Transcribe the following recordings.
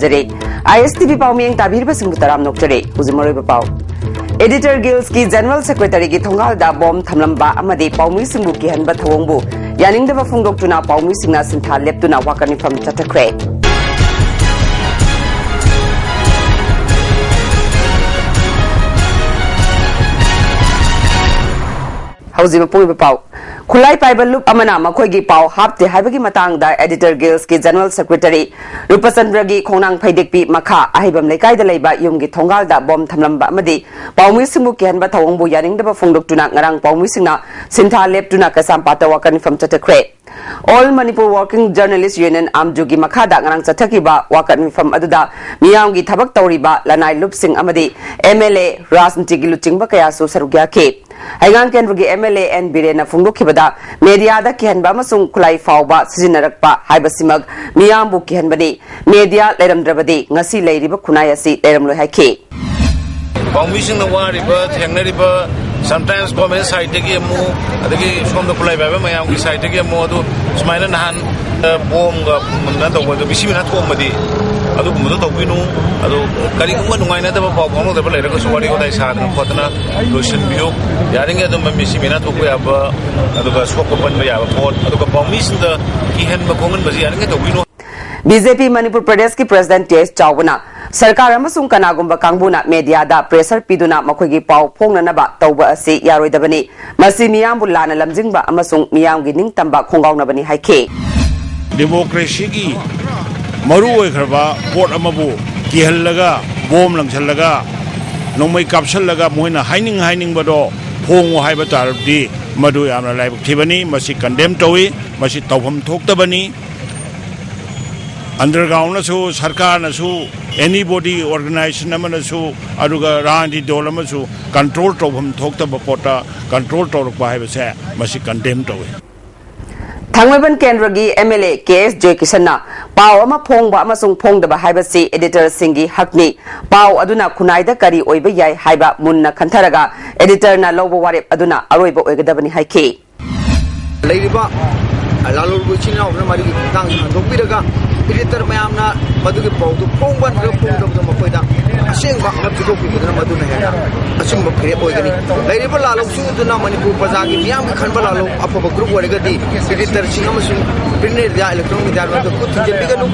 ꯊꯥꯖꯔꯦ ISTV ꯄꯥꯎꯃꯤꯌꯦꯡ ꯇꯥꯕꯤꯔꯤꯕꯁꯤꯡꯕꯨ ꯇꯔꯥꯝ ꯅꯣꯛꯆꯔꯦ ꯍꯧꯖꯤꯛ ꯄꯥꯎ editor guild's की जनरल सेक्रेटरी की थोंगालदा बॉम्ब थमलंबा अमदी पाउमीसिंगबु किहनबा थवंगबु यानिंगदबा फोंदोक्तुना पाउमीसिंगना सिंथा लेप्तुना वाकनिफम चथख्रे हौजी मपुई पाउ खुलाई पाइबल लुप अमना मखोगी पाउ हापते हाइबगी मतंगदा एडिटर गिल्स की जनरल सेक्रेटरी रूपचंद्रगी खोनांग फैदेकपी मखा अहिबम लेकाइदा लेबा युमगी थोंगालदा बॉम्ब थमलंबा अमदी पाउमीसिंगबु केहनबा थवंगबु यानिंगदबा फोंदोक्तुना ngarang पाउमीसिंगना सिंथा लेप्तुना कसमपाता वाकनिफम चथख्रे All Manipur Working Journalist Union Amjugi Makada ngarang chathakiba wakanifam aduda miyamgi thabak tawriba lanai lupsing amadi MLA Rasntigi luchingba kaya su sarugya ke Haigang Kenrugi MLA N Birena Fundukhibada media da kihanba amasung kulai fawba sijinarakpa haibasimag miyambu kihanbani media leramdrabadi ngasi leiriba khunai asi leramloi haike Permission the war river thengnariba sometimes comment side tegi mu adagi from the kulai baba mayam ki side tegi mu adu sumaina nahan bom ga manda to ga bisi mina thom madi adu gumu to binu adu kari kuma nungai na da ba bom da bale ko suwari ko dai sa na khotna lotion bio yaring adu bisi mina to ko ya ba adu ga swap ko ban ba ya ba pot adu ga permission da ki hen ba kongan ba yaring to binu BJP Manipur Pradesh की president टेस चावना सरकार अमसुंग कनागुंबा कांगबुना मीडियादा pressure पीदुना मखोगी पाव फोंगननबा तौबा असी यारोइदबनी मसी मियामबु लाना लमजिंगबा अमसुंग मियामगी निंगतंबा खोंगावनबनी हाइखे democracy की मरु ओइखरबा pot अमबु किहल्लगा बोम लंगसल्लगा नोंमै कापसल्लगा Moina हाइनिंग बदो फोंगो हाइबा तारबदी मदु यामना लाइबक थिबनी मसी condemn तौई मसी तौफम थोक्तबनी underground नसु सरकार नसु anybody organisation नमनसु अरुगा रांदी दोलमसु control तौफम थोक्तबा पोटा control तौरकबा हाइबसे मसी condemn तौई थांगमबन केंद्रगी MLA KS J किसन्ना पाव अमा फोंगबा अमसुंग फोंगदबा हाइबसी editor सिंगी हकनी पाव अदुना खुनाइदा करी ओइबा याय हाइबा मुन्ना खंथरगा एडिटर ना लोबो वारेप अदुना अरोइबा ओइगदबनी हाइखे लेरिबा लालोरबु चिना ओबना मारी तांग दोपिरगा एडिटर मयामना मदुगे पावदु फोंगबन रे फोंगदबदा मखोइदा असेंबा नबजुदोपिबदना मदुना हेना असुंबा फ्रे ओइगनी लेरिबा लालोसुदुना मणिपुर प्रजागी मियामगी खनबा लालो अफबा ग्रुप ओइगदी एडिटर सिंग अमसुंग प्रिंट मीडिया इलेक्ट्रॉनिक मीडिया रो कुथिजेबिगनु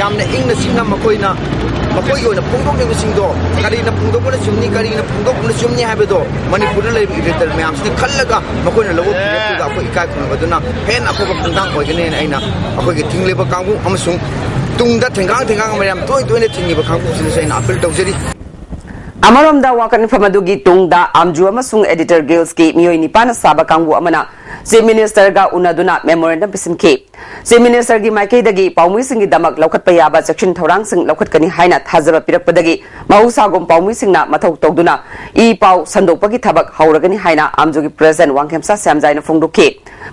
यामना इंगना सिंगना मखोइना मखोइगी ओइना फोंगदोबने सिंगदो करीना फोंगदोबने चुमनी करीना फोंगदोबने चुमनी हाबेदो मणिपुर ले एडिटर मयामसि खल्लगा मखोइना लवो पिरेपुदा अखोइ इकाय खुनबदुना हेन अफबा पंदांग ओइगने आइना अखोइगी थिंगलेबा कांगु अमसुंग तुंगदा थेंगांग मयाम तोय तोयने थिंगिबा कांगु सिनसेना अपील तौजरी अमरोमदा वाकन फमदुगी तुंगदा आमजु अमसुंग एडिटर गिल्स की मियोय निपाना साबा कांगु अमना चीफ मिनिस्टर गा उनादुना मेमोरेंडम पिसिनखे चीफ मिनिस्टर की माइकेदगी पाउमुइसिंगी दमक लौखतपा याबा सेक्शन थौरांगसिंग लौखतकनी हाइना थाजबा पिरकपदगी महौसागुम पाउमुइसिंगना मथौ तौदुना ई पाउ संदोकपगी थबक हौरगनी हाइना आमजुगी प्रेसिडेंट वांगखेमसा सेमजाइना फोंदोखे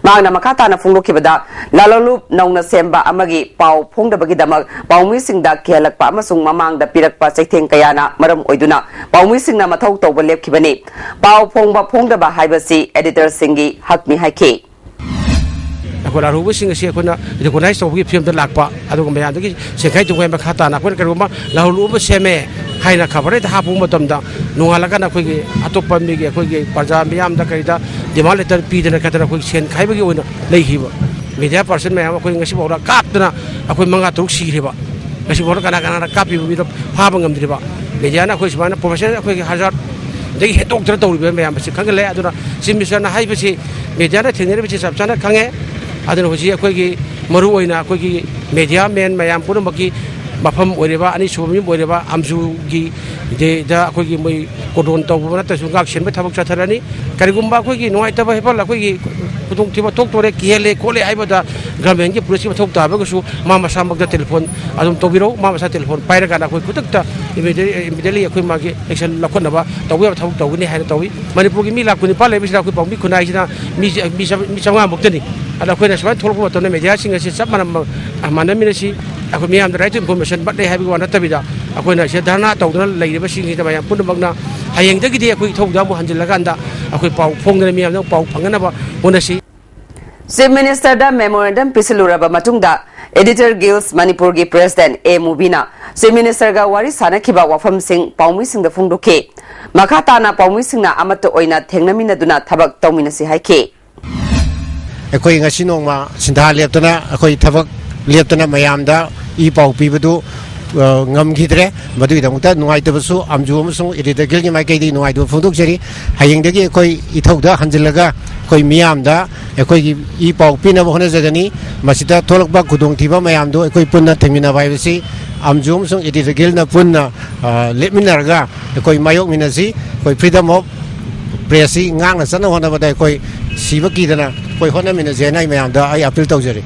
मांगना मखाताना फोंदोखिबदा लालोलुप नौना सेमबा अमगी पाउ फोंदबगी दमक पाउमुइसिंगदा केहलकपा अमसुंग ममांगदा पिरकपा चैथेंग कयाना मरम ओइदुना पाउमुइसिंगना मथौ तौबा लेपखिबनी पाउ फोंगबा फोंदबा हाइबसी एडिटर सिंगी हकनी हाइखे अखोना अरुबसिंग असे अखोना रिकॉग्नाइज तौबगी फिल्मदा लाकपा अदुग मयामदगी सेंखाइ तुंगाइ मखाताना अखोना करुमा लाहुलुब सेमे हाइना खबरै हापु मतमदा नोंगालगना अखोगी अतोप्पा मिगी अखोगी प्रजा मियामदा करिदा डिमांड लेटर पीदना खतरा अखोगी सेन खाइबगी ओइना लेहिबा मीडिया पर्सन मयाम अखोगी ngasi बौरा कापतना अखोई मंगा तुक सिरिबा ngasi बौरा kana kana कापिबो बिद फाबा ngamद्रिबा मीडिया ना अखोई सुमाना प्रोफेसर अखोगी हजार दगी हेतोक्तर तौरिबा मयाम बसे खंगले अदुना सिमिसना हाइबसी मीडिया ना थेनेरबसी सबसाना खंगे अदुना होजी अखोगी मरु ओइना अखोगी मीडिया मेन मयाम पुरमकी मफम ओरेबा अनि सुबमी ओरेबा आमजुगी दा अखोगी मै कोडोन तौबो नतसु गाक सेनबे थबक चथरनी करिगुम्बा अखोगी नोआइतबा हेफल अखोगी कुतुंग थिबा थोक्तोरे किहेले कोले आइबदा गवर्नमेंट की पुलिस की थोक ताबगसु मा मसामगदा टेलीफोन अदुम तोबिरो मा मसा टेलीफोन पाइरगा अखोई कुतक्ता इमिडियटली अखोई मागे एक्शन लखनबा तौबा थबक तौगनी हाइन तौई मणिपुर की मी लाखुनि पा लेबिसरा अखोई पाउमी खुनाइसिना मी चंगा मुक्तनी अदा अखोइना सबाय थोलको मतने मीडिया सिंग से सब मानमिनसी अखोई मियाम राइट टू इन्फॉर्मेशन बट हाइबि वा नतबिदा अखोइना से धरना तौदना लेरिबा सिंगिदा मयाम पुनमगना हायेंगदगिदि अखोई थौदाबु हंजिलगांदा अखोई पाउ फोंगना मियाम पाउ फंगनबा होनसी चीफ मिनिस्टर दा memorandum पिसिलुरबा मतुंगदा Editor Guilds Manipur gi President A Mubina Chief Minister ga wari sanakiba wafam sing paumi sing da phungdoke makha tana paumi sing na amato oina thengnamina duna thabak tawmina si haike akoi ngasi nongma sindha leptana akoi thabak leptana mayamda I pau pibadu ngam khidre madu idamta nuai tabasu amju amsung editor guild gi mai kai di nuai do phungdok jeri hayeng degi akoi ithauda hanjilaga koi miyam da ekoi gi I pau pina bo hona jagani masida tholok ba gudong thiba mayam do ekoi punna themina bai bisi amjum sung editor guild na punna leminar ga ekoi mayok minasi koi freedom of press ngang na sana hona ba dai koi siba ki dana koi hona minase nai mayam da ai appeal tau jeri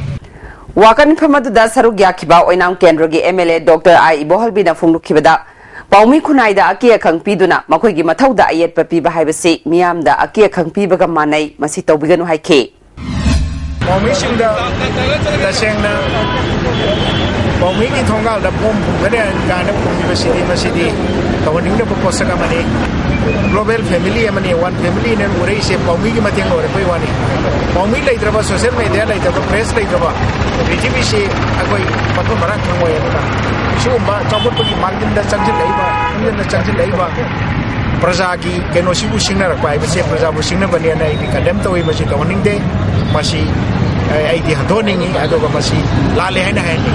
wakan phamadu da saru gya khiba oinam kendra gi MLA Dr. I Bohalbi na phunglu khibada paumi khunai da akia khangpi duna makoi gi mathau da ayet papi ba haibasi miyam da akia khangpi ba ga manai masi tawbiganu haike paumi singda tasengna paumi ki thongal da pom phugare kana pumi ba sidi masidi tawaning da proposal amani global family amani one family ne ure se paumi ki mateng ore koi wani paumi laitraba social media laitraba press laitraba BJP se akoi patwa marak thangoi na Sumba cabut pergi margin dan cangcil laiba, kemudian dan cangcil laiba. Prasagi kenosi busing na rakwai, masih prasa busing na banian na ini kadem tahu masih tawaning deh, masih di handoning ini, atau masih laleh na ini.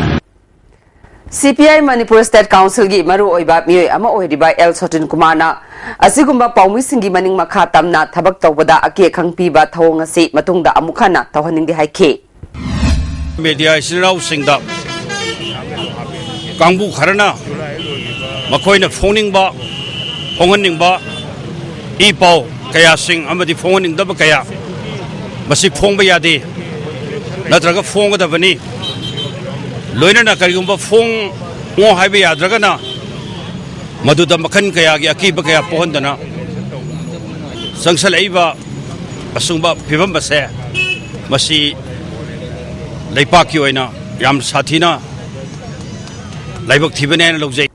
CPI Manipur State Council gi maru oiba mioi ama oiriba El Sotin Kumana asigumba paumi singi maning makha tamna thabak tawbada ake khangpi ba thawng asi matungda amukhana tawhaning di haike. Media isinau singda Kangbu karena makoina phoning ba phonganing ba ipau kaya sing amadi phoning da ba kaya masi phong ba yadi natraga phong da bani loina na karigumba phong ngo hai ba yadraga na maduda makhan kaya gi aki ba kaya pohon dana sangsal aiba asungba phibam ba se masi leipaki oina yam sathina Laibok Tibanan Lozay.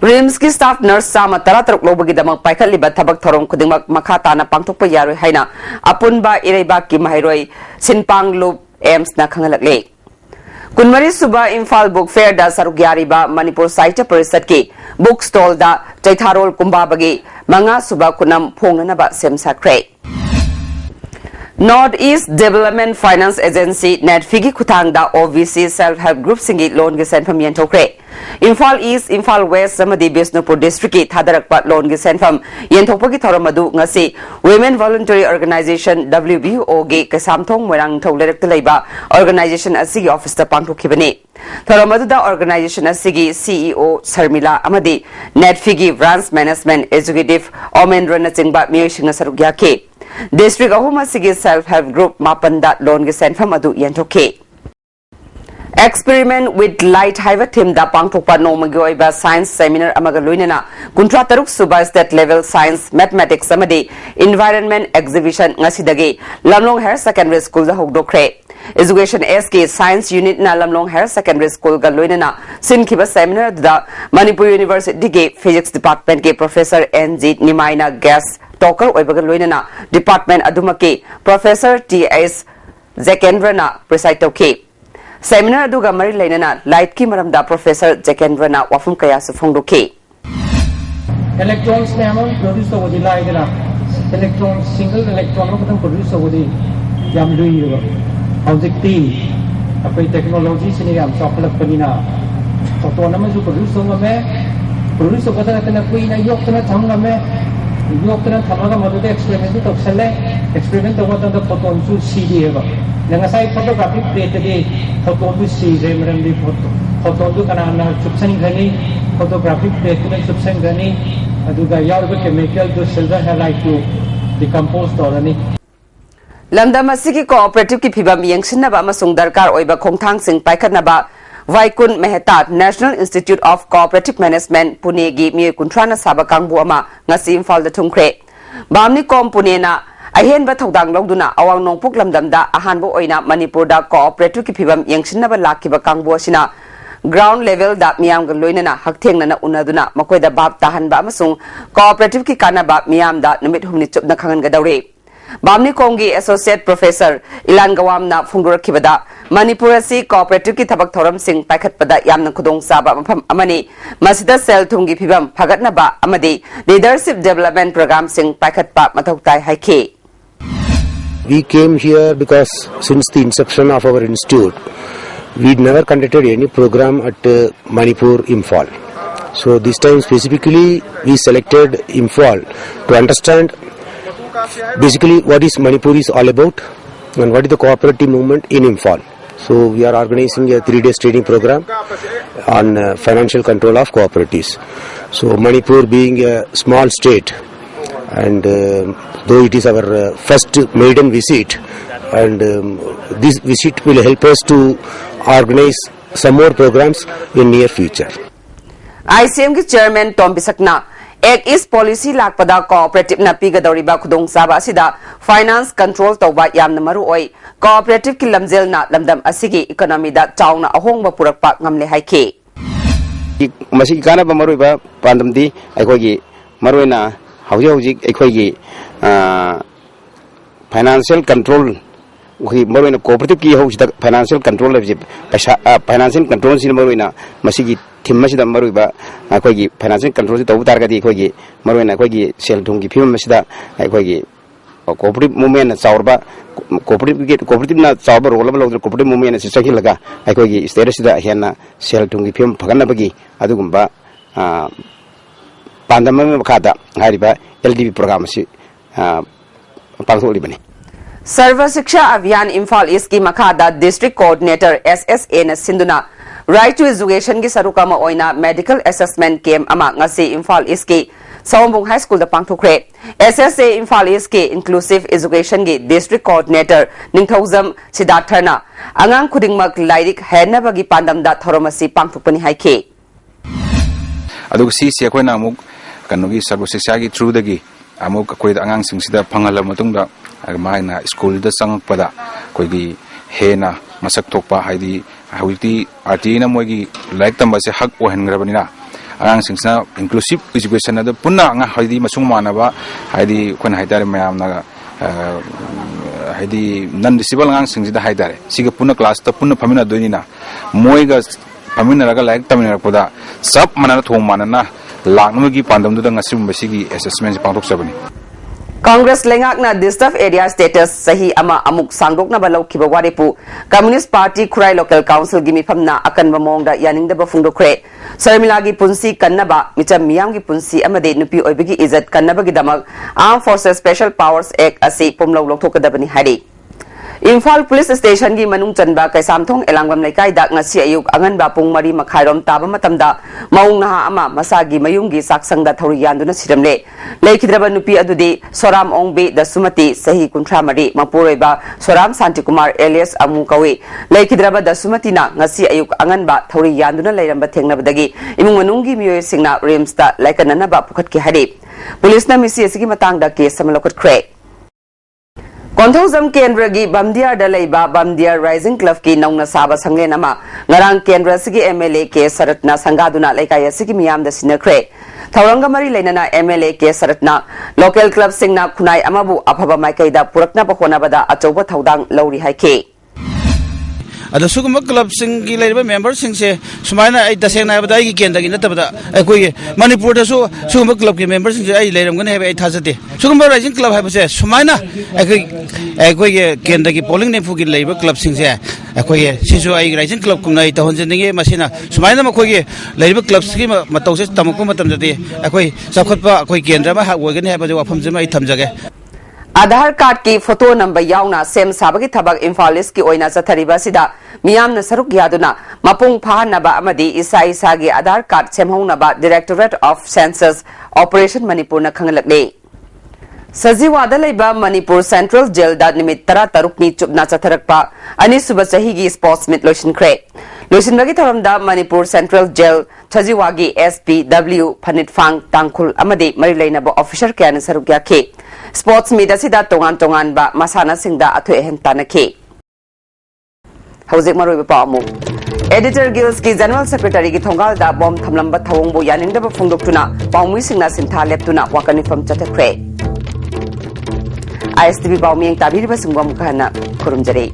Rimski staff nurse sama taratrok lobagi damang paikhat libat thabak thorong khudingmak makhata na pangthokpa yaroi haina apunba iraiba ki mahairoi sinpang loop aims na khangalakle kunmari suba Imphal book fair da sarugyariba Manipur Sahitya Parisad ki book stall da Chaitharol kumba bagi manga suba kunam phongnana ba semsakre Northeast Development Finance Agency net figi khutang da OVC self help group singi loan gi senfam yenthokre Imphal East Imphal West samadi Bisnupur district ki thadarakpa loan gi senfam yenthokpagi thoramadu ngasi Women Voluntary Organization WBO gi kasamthong moirang tholerak leiba organization asigi office ta pangthokhibani thoramadu da organization asigi CEO Sarmila amadi net figi branch management executive Omendra na chingba miyosing sarugya ke District ahuma sige self-help group mapanda loan gi senfam adu yentoke Experiment with light haiva team da pangthokpa nomagi oiba science seminar amaga loinana kuntra taruk suba state level science mathematics samadi environment exhibition ngasidagi Lamlong Higher Secondary School da hogdokre Education SK Science Unit na Lamlong Higher Secondary School ga loinana sinkhiba seminar da Manipur University ge Physics Department ke Professor NG Nimaina Gas Talker oibaga loinana department adumaki Professor T.S. Zekendra na preside toke Seminar aduga mari lainana light ki maramda Professor Zekendra na wafum kaya su phongdoke Electrons ne among produce to wadi lai dena electron single electron ko tam produce to wadi jam lui ro objective apai technology sini am chocolate panina photon na ju produce to me ko ta koi na yok na thang na me yok na thamaga madu de experiment to chale experiment to wata da photon su cd ba nanga sai photographic plate de photon du cd maram di photon du kana na chupsan gani photographic plate tu chupsan gani aduga yaw chemical du silver halite to decompose torani Lamdam asigi cooperative ki phibam yengsinaba amasung darkar oiba khongthang sing paikhatnaba Vaikun Mehta National Institute of Cooperative Management Pune gi mi kuntrana saba kangbu ama ngasi Imphal da thungkre Bamni kom Pune na ahen ba thodang longduna awang nongpuk lamdam da ahan bo oina Manipur da cooperative ki phibam yengsinaba lakhiba kangbu asina ground level da miyam ga loinana hakthengna na unaduna makoi da bab tahan ba amasung cooperative ki kana ba miyam da numit humni chupna khangan ga dawre Bamni Kongi Associate Professor Ilan Gawam na Fungurakibada Manipur asi cooperative ki thabak thoram sing paikhat pada yamna khudong saba mafam amani masida sel thumgi phibam phagatna ba amadi leadership development program sing paikhat pa mathau tai haike. We came here because since the inception of our institute, we never conducted any program at Manipur Imphal. So this time specifically we selected Imphal to understand basically what is Manipur is all about and what is the cooperative movement in Imphal. So we are organizing a 3-day training program on financial control of cooperatives. So Manipur being a small state, and though it is our first maiden visit, and this visit will help us to organize some more programs in near future. ICM ki chairman Tom Bisakna Ek is policy lakpada cooperative na pigadoriba khudong saba asida finance control tawba yamna maru oi cooperative ki lamjel na lamdam asigi economy da chawna ahongba purakpa ngamle haike. Masi kana ba maru ba pandam di aikoi gi maru na hauji aikoi gi financial control wi maru na cooperative ki hauji da financial control le financial control sin maru na masi gi thimmasida maru ba aikoi gi financial control tawu targadi aikoi gi maru na aikoi gi sel thung gi phim masida aikoi gi cooperative movement na chawrba cooperative na chawba role ba lo cooperative movement na sisahi laga aikoi gi status da hena sel thung gi phim phagana bagi adugumba pandama khada hariba LDB program si pangtholi bani. Sarva Shiksha Abhiyan Imphal East ki makhada district coordinator SSA na sinduna right to education ki sarukama oina medical assessment camp ama ngasi Imphal East ki Sawambung High School da pangthokre. SSA Imphal East ki inclusive education ki district coordinator Ningthauzam Siddharthana angang khudingmak lairik hena bagi pandam da thoromasi pangthokpani haike. Adug si akoina amuk kanogi Sarva Shiksha ki through dagi amuk akoi angang singsida phangala matungda maina school da sangakpada koigi hena masak thokpa haidi hauti artina moigi like tamba se hak ohengrabanina angang singsna inclusive education da punna anga haidi masung manaba haidi kon haidare mayamna haidi non disable angang singsida haidare siga punna class ta punna phamina doinina moiga phamina raga like tamina poda sab manana thong manana laknugi pandamdu da ngasim basigi assessment pangtok sabani. Congress lengakna disturbed area status sahi ama amuk sangdokna ba laukiba waripu Communist Party Khurai Local Council gi mifamna akanba mongda yaningda ba fungdokre Sarmila gi punsi kannaba micham miyam gi punsi amade nupi oibigi izat kannaba gi damak Armed Forces Special Powers Act asi pomlo loktokadabani hari. Imphal Police Station gi manung chanba kaisamthong elangwam laikai da ngasi ayuk anganba pung mari makhairom taba matamda maung naha ama masagi mayunggi saksangda thori yanduna siramle leikidraba nupi adudi Soram Ongbe da Sumati sahi kunthra mari mapuroiba Soram Santikumar alias Amu kawi leikidraba da Sumati na ngasi ayuk anganba thori yanduna leiramba thengnabadagi imung manunggi miyoy singna rims da laikananaba pukhatki hari police na misi asigi matangda case samalokatkhre. Konthauzam Kendra gi Bamdiar da leiba Bamdiar Rising Club ki naungna saba sanglen ama ngarang Kendra sigi MLA ke Saratna sangaduna laikaya sigi miyam da sinakre Thauranga mari leinana MLA ke Saratna local club singna khunai amabu aphaba maikaida purakna bahona bada achauba thaudang lauri haike. Ada suguma club singi laiba members singse sumaina ai dasena bada ai kenda gi natabada ai koi Manipur da su suguma club ki members singse ai lairam gane ai thajate suguma rising club hai base sumaina ai koi kenda gi polling ne fugi laiba club singse ai koi sisu ai rising club kumnai tahonjen nge masina sumaina ma koi laiba club ki matause tamako matam jate ai koi sakhotpa koi kendra ma ha wogane hai bada wafam jema ai thamjage. Aadhaar card ki photo number yauna sem sabagi thabak Imphal East ki oina chathariba sida miyamna saruk yaduna mapung phahanaba amadi isa gi Aadhaar card semhongnaba Directorate of Census Operation Manipur na khangalakle. Sajiwada leiba Manipur Central Jail da nimit 13 ni chupna chatharakpa ani suba chahi gi sports meet loisinkhre loisinbagi tharamda Manipur Central Jail Sajiwagi SPW Phanitphang Tangkhul amadi mari leinaba officer kyan saruk yakhe sports meet asida tongan ba masana singda athoe hen tanakhe. Hauzik maroi ba amu Editor Guilds ki General Secretary ki thongal da bom thamlamba thawongbo yaningda ba phungdoktuna paumui singna sintha leptuna wakani fam chathakre. Istv Bauming tabiri ba singwam khana kurumjare.